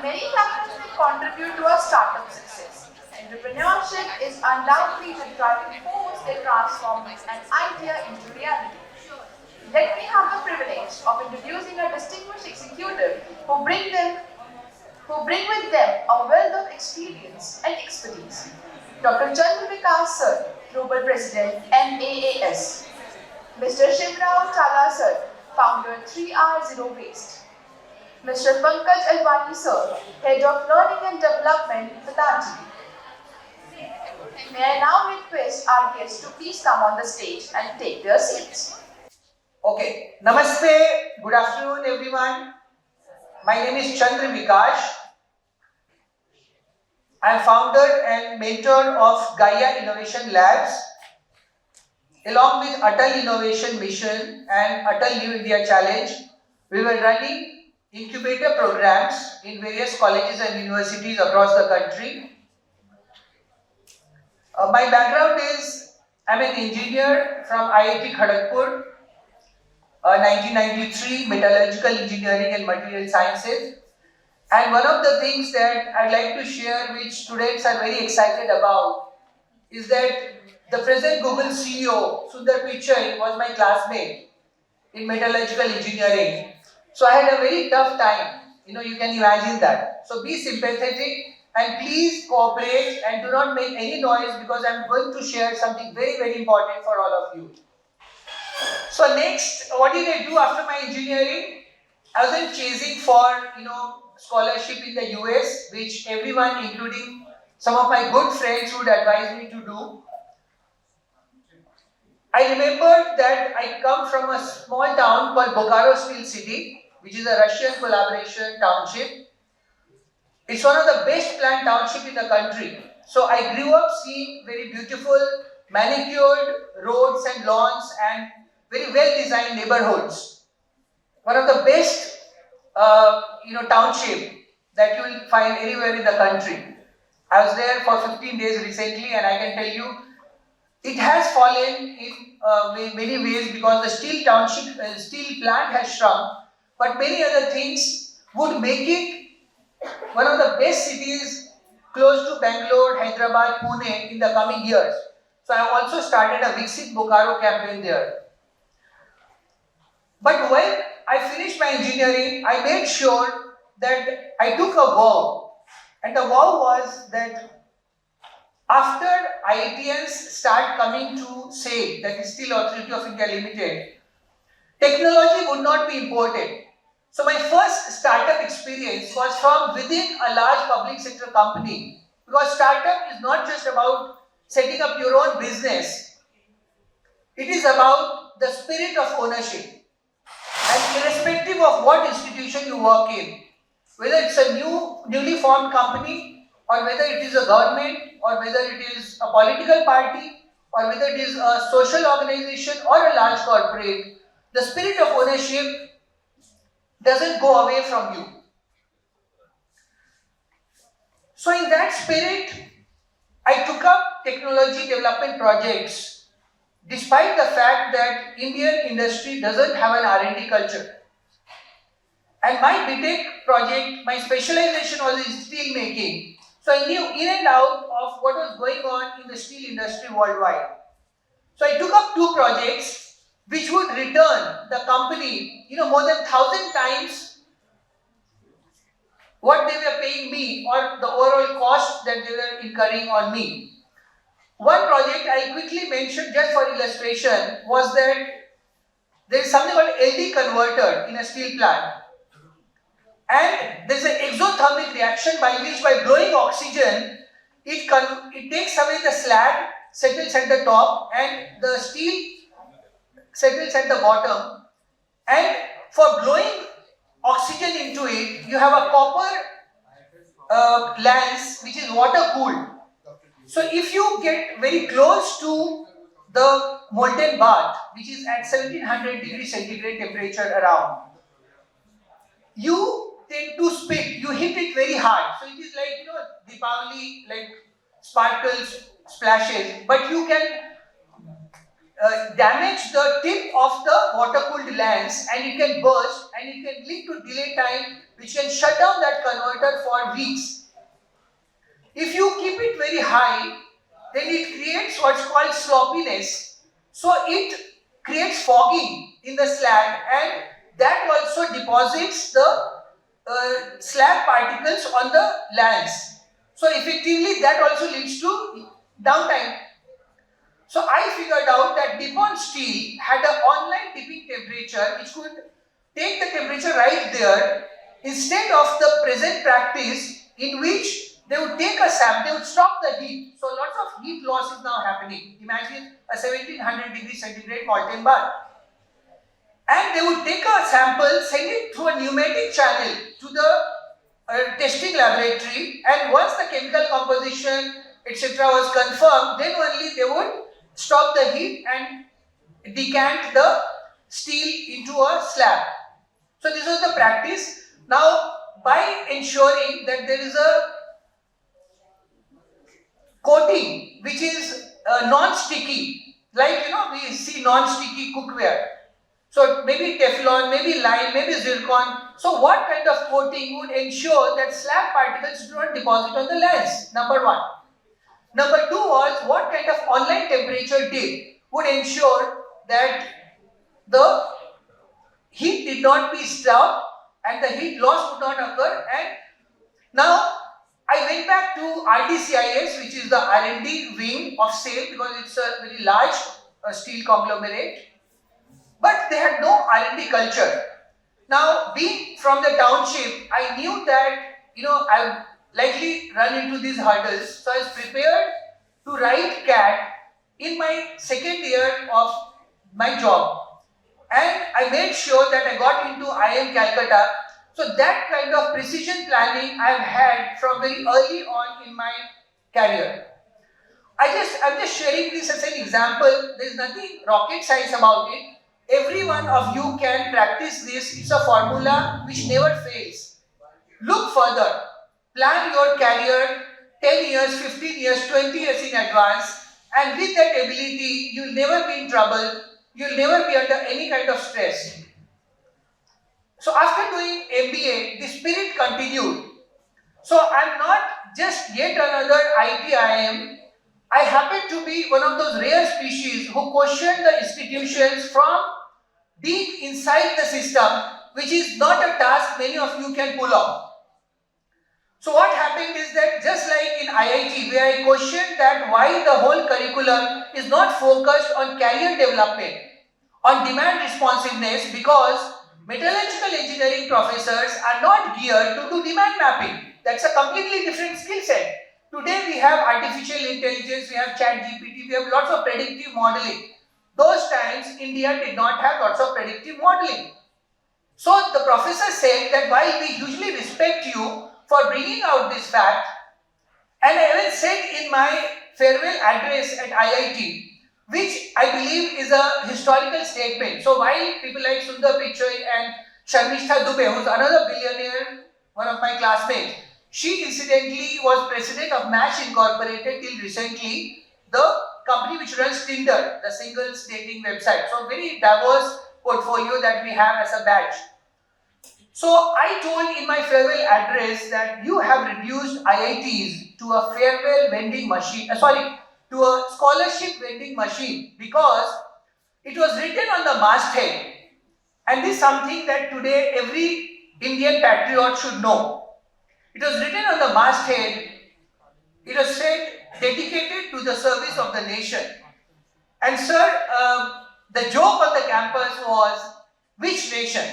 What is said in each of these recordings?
many factors that contribute to a startup success. Entrepreneurship is undoubtedly the driving force that transforms an idea into reality. Let me have the privilege of introducing a distinguished executive who bring with them a wealth of experience and expertise. Dr. Chandra Vikash Sir, Global President, MaaS. Mr. Shivrao Chala Sir, Founder 3R Zero Waste. Mr. Pankaj Alwani Sir, Head of Learning and Development, Patanjali. May I now request our guests to please come on the stage and take their seats. Okay, Namaste, good afternoon everyone. My name is Chandra Vikash. I am founder and mentor of Gaia Innovation Labs. Along with Atal Innovation Mission and Atal New India Challenge, we were running incubator programs in various colleges and universities across the country. My background is, I'm an engineer from IIT Kharagpur, 1993, metallurgical engineering and material sciences. And one of the things that I'd like to share, which students are very excited about, is that the present Google CEO, Sundar Pichai, was my classmate in metallurgical engineering. So I had a very tough time. You can imagine that. So be sympathetic and please cooperate and do not make any noise because I'm going to share something very, very important for all of you. So next, what did I do after my engineering? I wasn't chasing for, scholarship in the US, which everyone, including some of my good friends, would advise me to do. I remember that I come from a small town called Bokaro Steel City, which is a Russian collaboration township. It's one of the best planned townships in the country. So I grew up seeing very beautiful manicured roads and lawns and very well designed neighborhoods. One of the best township that you will find anywhere in the country. I was there for 15 days recently and I can tell you it has fallen in many ways because the steel plant has shrunk, but many other things would make it one of the best cities close to Bangalore, Hyderabad, Pune in the coming years. So I also started a Viksit Bokaro campaign there. But when I finished my engineering, I made sure that I took a vow. And the vow was that after IITians start coming to say that is Steel Authority of India Limited, technology would not be imported. So my first startup experience was from within a large public sector company. Because startup is not just about setting up your own business. It is about the spirit of ownership. And irrespective of what institution you work in, whether it's a newly formed company, or whether it is a government, or whether it is a political party, or whether it is a social organization or a large corporate, the spirit of ownership doesn't go away from you. So in that spirit, I took up technology development projects despite the fact that Indian industry doesn't have an R&D culture. And my BTech project, my specialization was in steel making. So I knew in and out of what was going on in the steel industry worldwide. So I took up two projects which would return the company, more than 1,000 times what they were paying me or the overall cost that they were incurring on me. One project I quickly mentioned just for illustration was that there is something called LD converter in a steel plant. And there is an exothermic reaction by which by blowing oxygen, it takes away the slag, settles at the top and the steel settles at the bottom. And for blowing oxygen into it, you have a copper lens which is water cooled. So if you get very close to the molten bath, which is at 1700 degrees centigrade temperature around, you tend to spit, you hit it very hard. So it is like, Deepavali, like sparkles, splashes, but you can damage the tip of the water-cooled lens, and it can burst and it can lead to delay time, which can shut down that converter for weeks. If you keep it very high, then it creates what's called sloppiness. So it creates fogging in the slag, and that also deposits the slag particles on the lens. So effectively that also leads to downtime. So I figured out that Nippon Steel had an online tipping temperature which could take the temperature right there, instead of the present practice in which they would take a sample, they would stop the heat. So lots of heat loss is now happening. Imagine a 1700 degree centigrade molten bar. And they would take a sample, send it through a pneumatic channel to the testing laboratory, and once the chemical composition etc. was confirmed, then only they would stop the heat and decant the steel into a slab. So this was the practice. Now, by ensuring that there is a coating which is non-sticky, like we see non-sticky cookware. So maybe Teflon, maybe lime, maybe zircon. So what kind of coating would ensure that slag particles do not deposit on the lens? Number one. Number two was what kind of online temperature dip would ensure that the heat did not be stopped and the heat loss would not occur. And now I went back to RDCIS, which is the R&D wing of SAIL, because it's a very large steel conglomerate. But they had no R&D culture. Now, being from the township, I knew that I would likely run into these hurdles. So I was prepared to write CAD in my second year of my job. And I made sure that I got into IIM Calcutta. So that kind of precision planning I have had from very early on in my career. I'm just sharing this as an example. There is nothing rocket science about it. Every one of you can practice this. It's a formula which never fails. Look further. Plan your career 10 years, 15 years, 20 years in advance. And with that ability, you'll never be in trouble. You'll never be under any kind of stress. So after doing MBA, the spirit continued. So I'm not just yet another IIM. I happen to be one of those rare species who question the institutions from deep inside the system, which is not a task many of you can pull off. So what happened is that just like in IIT, where I questioned that why the whole curriculum is not focused on career development, on demand responsiveness, because metallurgical engineering professors are not geared to do demand mapping. That's a completely different skill set. Today we have artificial intelligence, we have ChatGPT, we have lots of predictive modeling. Those times India did not have lots of predictive modeling. So the professor said that while we hugely respect you for bringing out this fact, and I even said in my farewell address at IIT, which I believe is a historical statement. So while people like Sundar Pichai and Sharmistha Dubey, who's another billionaire, one of my classmates, she incidentally was president of MaaS Incorporated till recently, the company which runs Tinder, the singles dating website. So very diverse portfolio that we have as a badge. So I told in my farewell address that you have reduced IITs to a farewell vending machine, to a scholarship vending machine, because it was written on the masthead, and this is something that today every Indian patriot should know. It was written on the masthead. It was said, dedicated to the service of the nation. And sir, the joke on the campus was, which nation?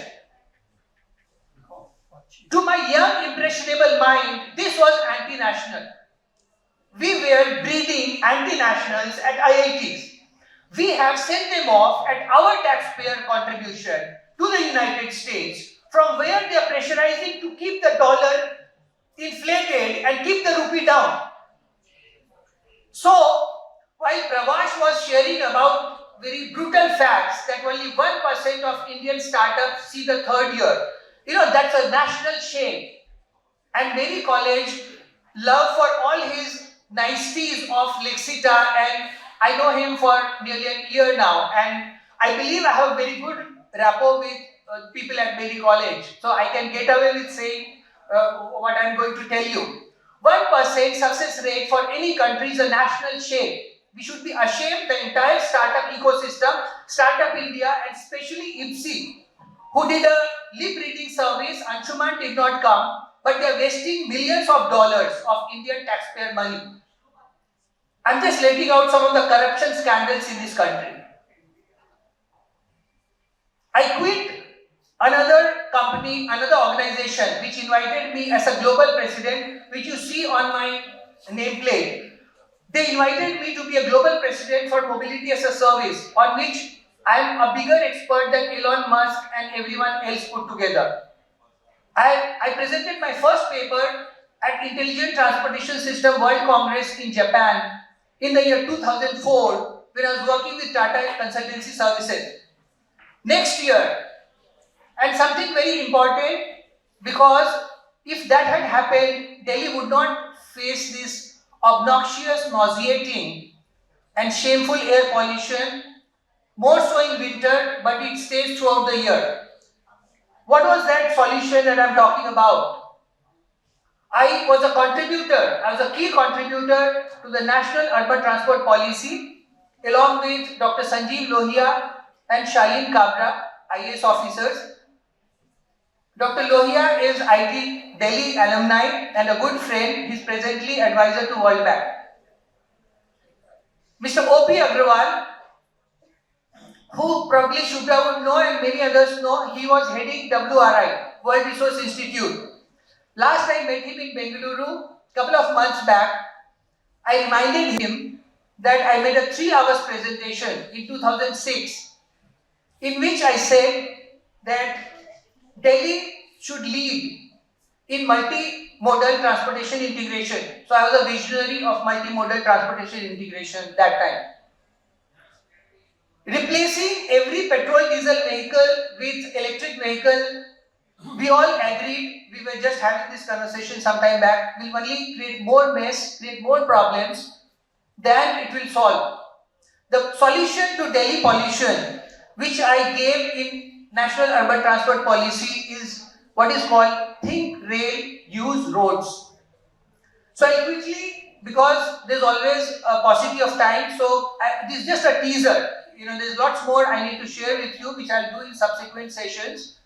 To my young impressionable mind, this was anti-national. We were breeding anti-nationals at IITs. We have sent them off at our taxpayer contribution to the United States, from where they are pressurizing to keep the dollar inflated and keep the rupee down. So, while Pravash was sharing about very brutal facts that only 1% of Indian startups see the third year, that's a national shame. And MERI College, love for all his niceties of Lexita and I know him for nearly a year now, and I believe I have a very good rapport with people at MERI College. So I can get away with saying what I am going to tell you. 1% success rate for any country is a national shame. We should be ashamed, the entire startup ecosystem, Startup India, and especially IPSI, who did a lip reading service. Anshuman did not come, but they are wasting millions of dollars of Indian taxpayer money. I'm just letting out some of the corruption scandals in this country. I quit another company, another organization which invited me as a global president, which you see on my nameplate. They invited me to be a global president for mobility as a service, on which I am a bigger expert than Elon Musk and everyone else put together. I presented my first paper at Intelligent Transportation System World Congress in Japan in the year 2004 when I was working with Tata Consultancy Services. Next year, and something very important, because if that had happened, Delhi would not face this obnoxious, nauseating and shameful air pollution, more so in winter, but it stays throughout the year. What was that solution that I am talking about? I was a contributor, I was a key contributor to the National Urban Transport Policy, along with Dr. Sanjeev Lohia and Shaleen Kabra, IAS officers. Dr. Lohia is IT Delhi alumni and a good friend. He is presently advisor to World Bank. Mr. O.P. Agrawal, who probably should have known and many others know, he was heading WRI, World Resource Institute. Last I met him in Bengaluru, couple of months back. I reminded him that I made a 3 hours presentation in 2006, in which I said that Delhi should lead in multimodal transportation integration. So I was a visionary of multimodal transportation integration that time. Replacing every petrol diesel vehicle with electric vehicle, we all agreed, we were just having this conversation some time back, will only create more mess, create more problems than it will solve. The solution to Delhi pollution, which I gave in National Urban Transport Policy, is what is called Think Rail, Use Roads. So I'll quickly, because there's always a paucity of time, so this is just a teaser. There's lots more I need to share with you, which I'll do in subsequent sessions.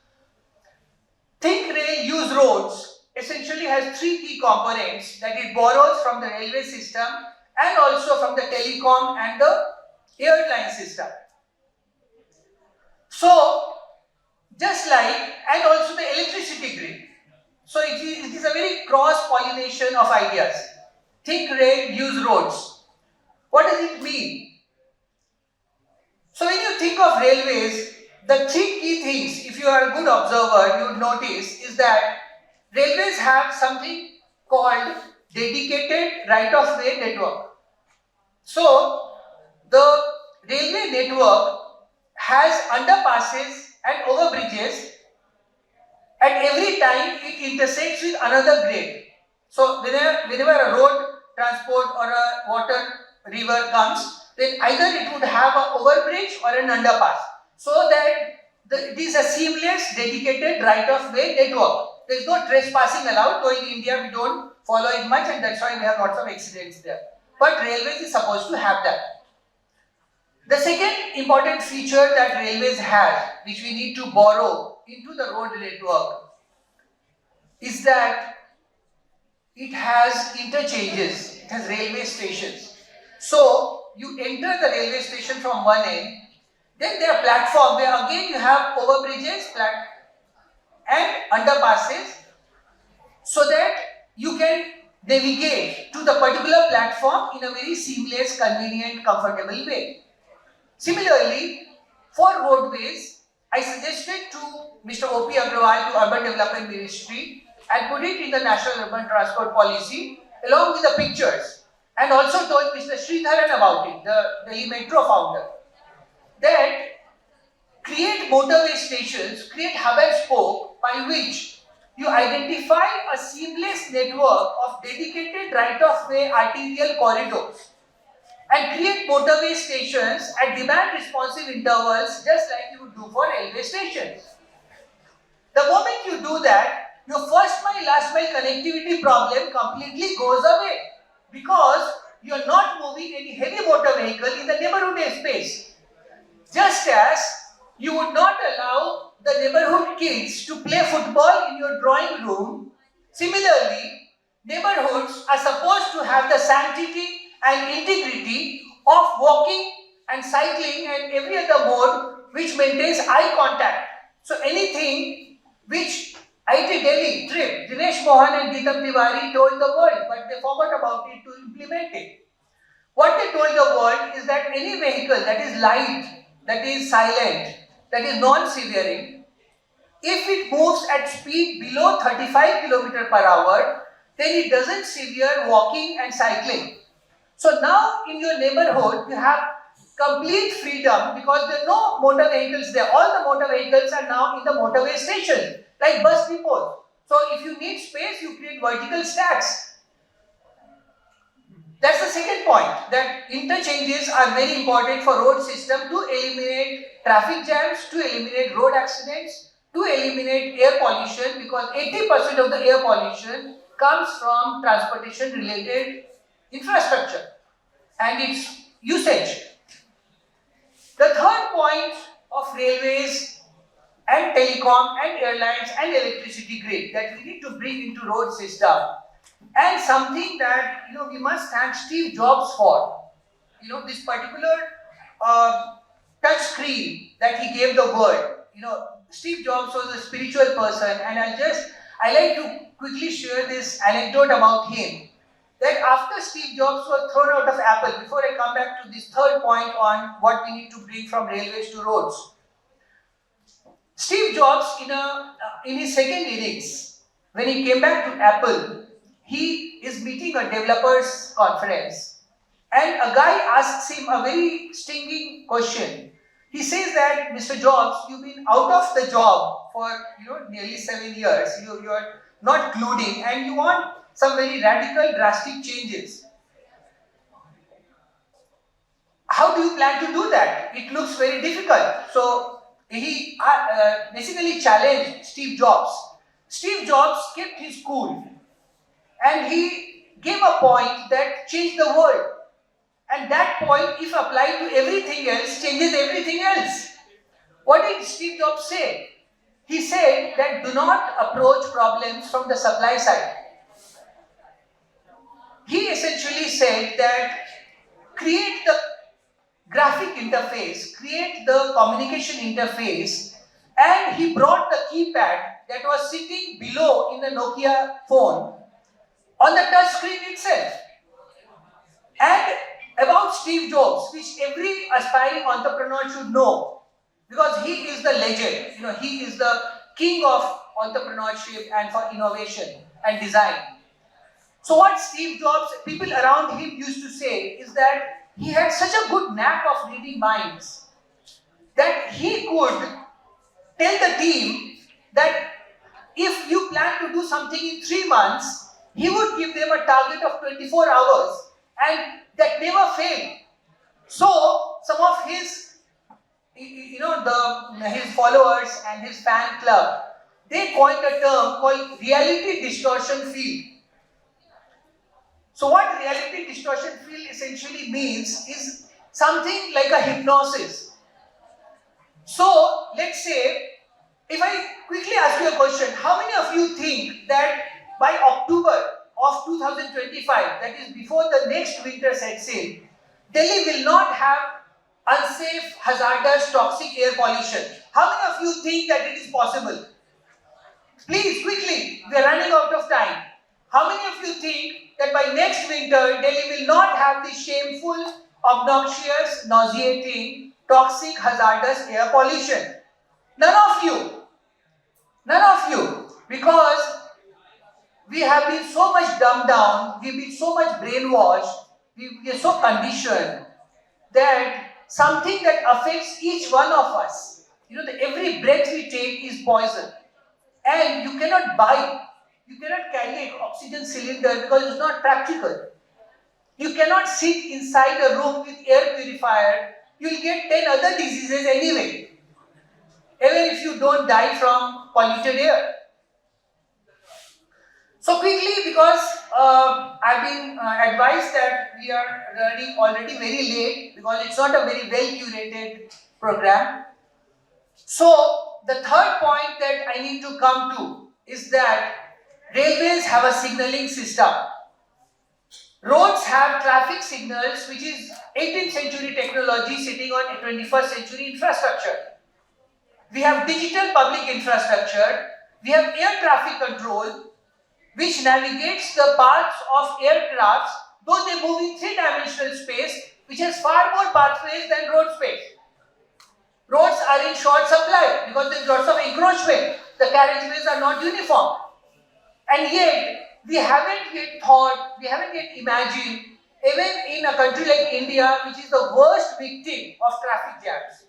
Think Rail, Use Roads essentially has 3 key components that it borrows from the railway system and also from the telecom and the airline system. So, just like, and also the electricity grid. So it is a very cross-pollination of ideas. Think rail, use roads. What does it mean? So when you think of railways, the 3 key things, if you are a good observer, you would notice is that railways have something called dedicated right-of-way network. So the railway network has underpasses and overbridges, and every time it intersects with another grade. So whenever a road transport or a water river comes, then either it would have an overbridge or an underpass, so that it is a seamless dedicated right-of-way network. There is no trespassing allowed, though in India we don't follow it much, and that's why we have lots of accidents there. But railways is supposed to have that. The second important feature that railways have, which we need to borrow into the road network, is that it has interchanges, it has railway stations. So you enter the railway station from one end, then there are platforms where again you have overbridges and underpasses, so that you can navigate to the particular platform in a very seamless, convenient, comfortable way. Similarly, for roadways, I suggested to Mr. O.P. Agrawal, to Urban Development Ministry, and put it in the National Urban Transport Policy along with the pictures, and also told Mr. Sridharan about it, the Delhi Metro founder, that create motorway stations, create hub and spoke by which you identify a seamless network of dedicated right-of-way arterial corridors. and create motorway stations at demand responsive intervals, just like you would do for railway stations. The moment you do that, your first mile, last mile connectivity problem completely goes away, because you are not moving any heavy motor vehicle in the neighborhood space. Just as you would not allow the neighborhood kids to play football in your drawing room, similarly, neighborhoods are supposed to have the sanctity and integrity of walking and cycling and every other mode which maintains eye contact. So anything which IT Delhi trip, Dinesh Mohan and Geetam Tiwari told the world, but they forgot about it to implement it. What they told the world is that any vehicle that is light, that is silent, that is non-severing, if it moves at speed below 35 km per hour, then it doesn't sever walking and cycling. So now in your neighborhood, you have complete freedom because there are no motor vehicles there. All the motor vehicles are now in the motorway station, like bus depots. So if you need space, you create vertical stacks. That's the second point, that interchanges are very important for road system to eliminate traffic jams, to eliminate road accidents, to eliminate air pollution, because 80% of the air pollution comes from transportation related infrastructure and its usage. The third point of railways and telecom and airlines and electricity grid that we need to bring into road system, and something that we must thank Steve Jobs for, this particular touch screen that he gave the world. Steve Jobs was a spiritual person, and I like to quickly share this anecdote about him. That after Steve Jobs was thrown out of Apple, before I come back to this third point on what we need to bring from railways to roads, Steve Jobs in his second innings, when he came back to Apple, he is meeting a developers conference, and a guy asks him a very stinging question. He says that, Mr. Jobs, you've been out of the job for nearly 7 years. You are not clued in, and you want some very radical, drastic changes. How do you plan to do that? It looks very difficult. So he basically challenged Steve Jobs. Steve Jobs kept his cool, and he gave a point that changed the world. And that point, if applied to everything else, changes everything else. What did Steve Jobs say? He said that do not approach problems from the supply side. He essentially said that create the graphic interface, create the communication interface, and he brought the keypad that was sitting below in the Nokia phone on the touch screen itself. And about Steve Jobs, which every aspiring entrepreneur should know, because he is the legend, he is the king of entrepreneurship and for innovation and design. So what Steve Jobs, people around him used to say is that he had such a good knack of reading minds that he could tell the team that if you plan to do something in 3 months, he would give them a target of 24 hours, and that never failed. So some of his, his followers and his fan club, they coined a term called reality distortion field. So what reality distortion field essentially means is something like a hypnosis. So let's say, if I quickly ask you a question, how many of you think that by October of 2025, that is before the next winter sets in, Delhi will not have unsafe, hazardous, toxic air pollution? How many of you think that it is possible? Please, quickly, we are running out of time. How many of you think that by next winter, Delhi will not have this shameful, obnoxious, nauseating, toxic, hazardous air pollution? None of you. None of you. Because we have been so much dumbed down, we've been so much brainwashed, we are so conditioned that something that affects each one of us, every breath we take is poison. And you cannot buy, you cannot carry an oxygen cylinder because it's not practical. You cannot sit inside a room with air purifier. You'll get 10 other diseases anyway, even if you don't die from polluted air. So quickly, because I've been advised that we are running already very late because it's not a very well curated program. So the third point that I need to come to is that railways have a signaling system. Roads have traffic signals, which is 18th century technology sitting on 21st century infrastructure. We have digital public infrastructure. We have air traffic control, which navigates the paths of aircrafts, though they move in three-dimensional space, which has far more pathways than road space. Roads are in short supply because there is lots of encroachment. The carriageways are not uniform. And yet, we haven't yet thought, we haven't yet imagined, even in a country like India, which is the worst victim of traffic jams.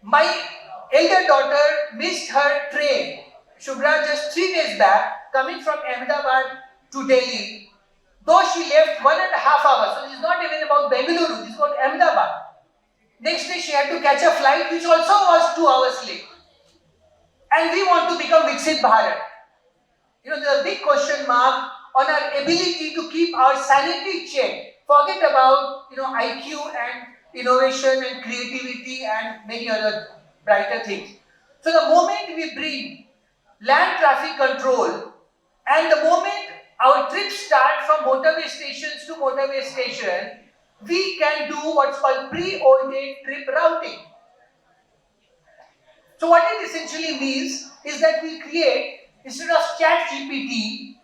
My elder daughter missed her train, Shubhra, just 3 days back, coming from Ahmedabad to Delhi, though she left 1.5 hours. So this is not even about Bengaluru, this is about Ahmedabad. Next day she had to catch a flight which also was 2 hours late. And we want to become Viksit Bharat. There's a big question mark on our ability to keep our sanity checked. Forget about, IQ and innovation and creativity and many other brighter things. So the moment we bring land traffic control and the moment our trips start from motorway stations to motorway station, we can do what's called pre-ordained trip routing. So what it essentially means is that we create, instead of chat GPT,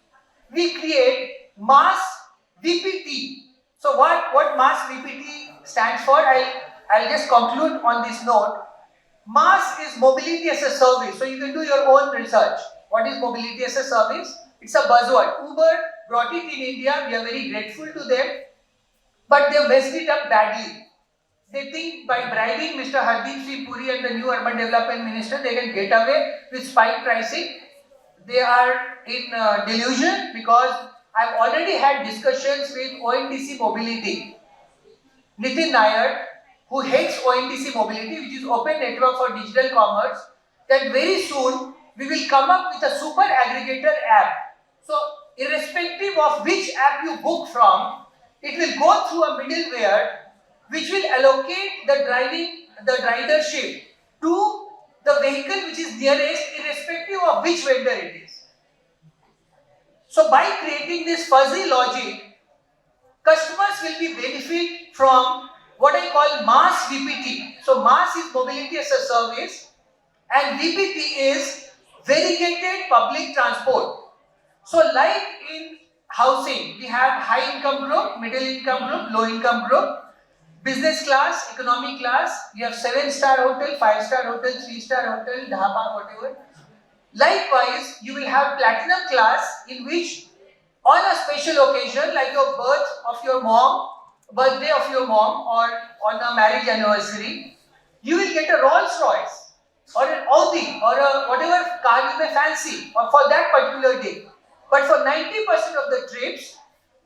we create MaaS VPT. So what MaaS VPT stands for, I'll just conclude on this note. MaaS is mobility as a service. So you can do your own research. What is mobility as a service? It's a buzzword. Uber brought it in India. We are very grateful to them. But they messed it up badly. They think by bribing Mr. Hardeep Singh Puri and the new urban development minister, they can get away with spike pricing. They are in delusion because I've already had discussions with ONDC Mobility. Nitin Nair, who heads ONDC Mobility, which is Open Network for Digital Commerce, that very soon we will come up with a super aggregator app. So irrespective of which app you book from, it will go through a middleware which will allocate the ridership to the vehicle which is nearest, irrespective of which vendor it is. So by creating this fuzzy logic, customers will be benefit from what I call MaaS VPT. So MaaS is mobility as a service and VPT is variegated public transport. So like in housing, we have high income group, middle income group, low income group, business class, economy class, you have 7-star hotel, 5-star hotel, 3-star hotel, dhaba, whatever. Likewise, you will have platinum class in which on a special occasion like your birthday of your mom or on a marriage anniversary, you will get a Rolls Royce or an Audi or a whatever car you may fancy or for that particular day. But for 90% of the trips,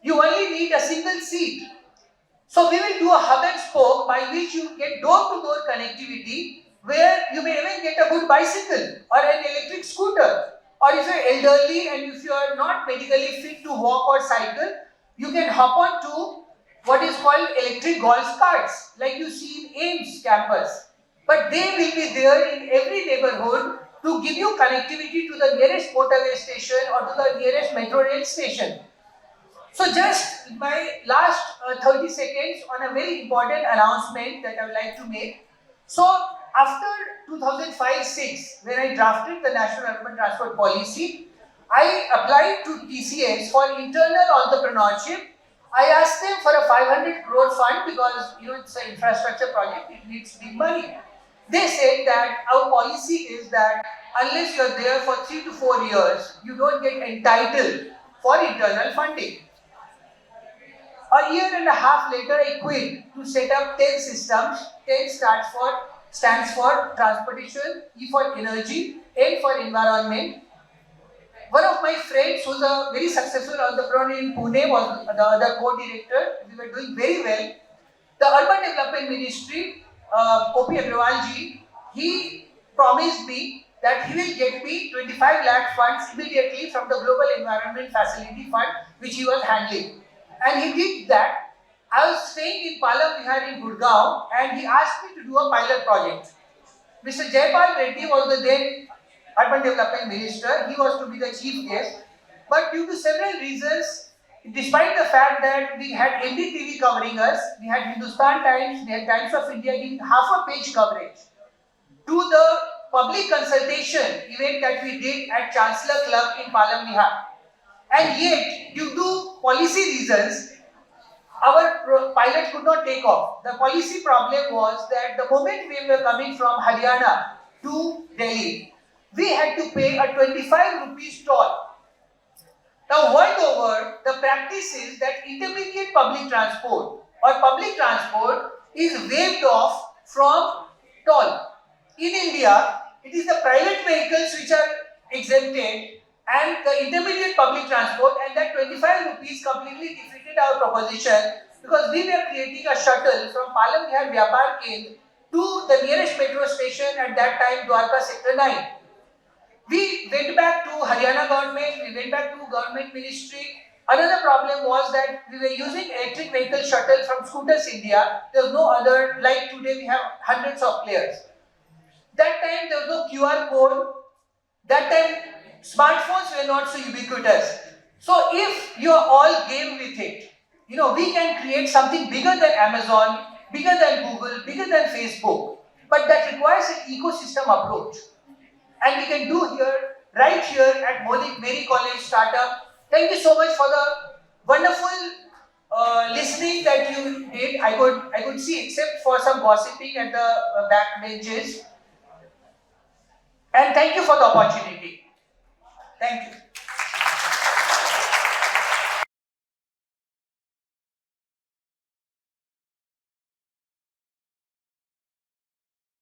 you only need a single seat. So we will do a hub and spoke by which you get door-to-door connectivity where you may even get a good bicycle or an electric scooter. Or if you are elderly and if you are not medically fit to walk or cycle, you can hop on to what is called electric golf carts like you see in AIMS campus. But they will be there in every neighborhood to give you connectivity to the nearest motorway station or to the nearest metro rail station. So just my last 30 seconds on a very important announcement that I would like to make. So after 2005-06, when I drafted the National Urban Transport Policy, I applied to TCS for internal entrepreneurship. I asked them for a 500 crore fund because it's an infrastructure project, it needs big money. They said that our policy is that unless you are there for 3 to 4 years, you don't get entitled for internal funding. A year and a half later, I quit to set up 10 systems. 10 stands for transportation, E for energy, N for environment. one of my friends who's a very successful entrepreneur in Pune was the other co-director. We were doing very well. The Urban Development Ministry, O.P. Agrawal ji, he promised me that he will get me 25 lakh funds immediately from the Global Environment Facility Fund, which he was handling. And he did that. I was staying in Palam Vihar in Gurgaon, and he asked me to do a pilot project. Mr. Jaypal Reddy was the then Urban Development Minister. He was to be the chief guest. But due to several reasons, despite the fact that we had NDTV covering us, we had Hindustan Times, we had Times of India giving half a page coverage to the public consultation event that we did at Chancellor Club in Palam Vihar. And yet, due to policy reasons, our pilot could not take off. The policy problem was that the moment we were coming from Haryana to Delhi, we had to pay a 25 rupees toll. Now, world over, the practice is that intermediate public transport or public transport is waived off from toll. In India, it is the private vehicles which are exempted and the intermediate public transport, and that 25 rupees completely defeated our proposition because we were creating a shuttle from Palam Vihar Vyapar Kendra to the nearest metro station at that time, Dwarka Sector 9. We went back to Haryana government, we went back to government ministry. Another problem was that we were using electric vehicle shuttle from Scooters India. There was no other, like today we have hundreds of players. That time there was no QR code. That time smartphones were not so ubiquitous. So if you are all game with it, we can create something bigger than Amazon, bigger than Google, bigger than Facebook. But that requires an ecosystem approach. And we can do right here at MERI College Startup. Thank you so much for the wonderful listening that you did. I could see, except for some gossiping at the back benches. And thank you for the opportunity. Thank you.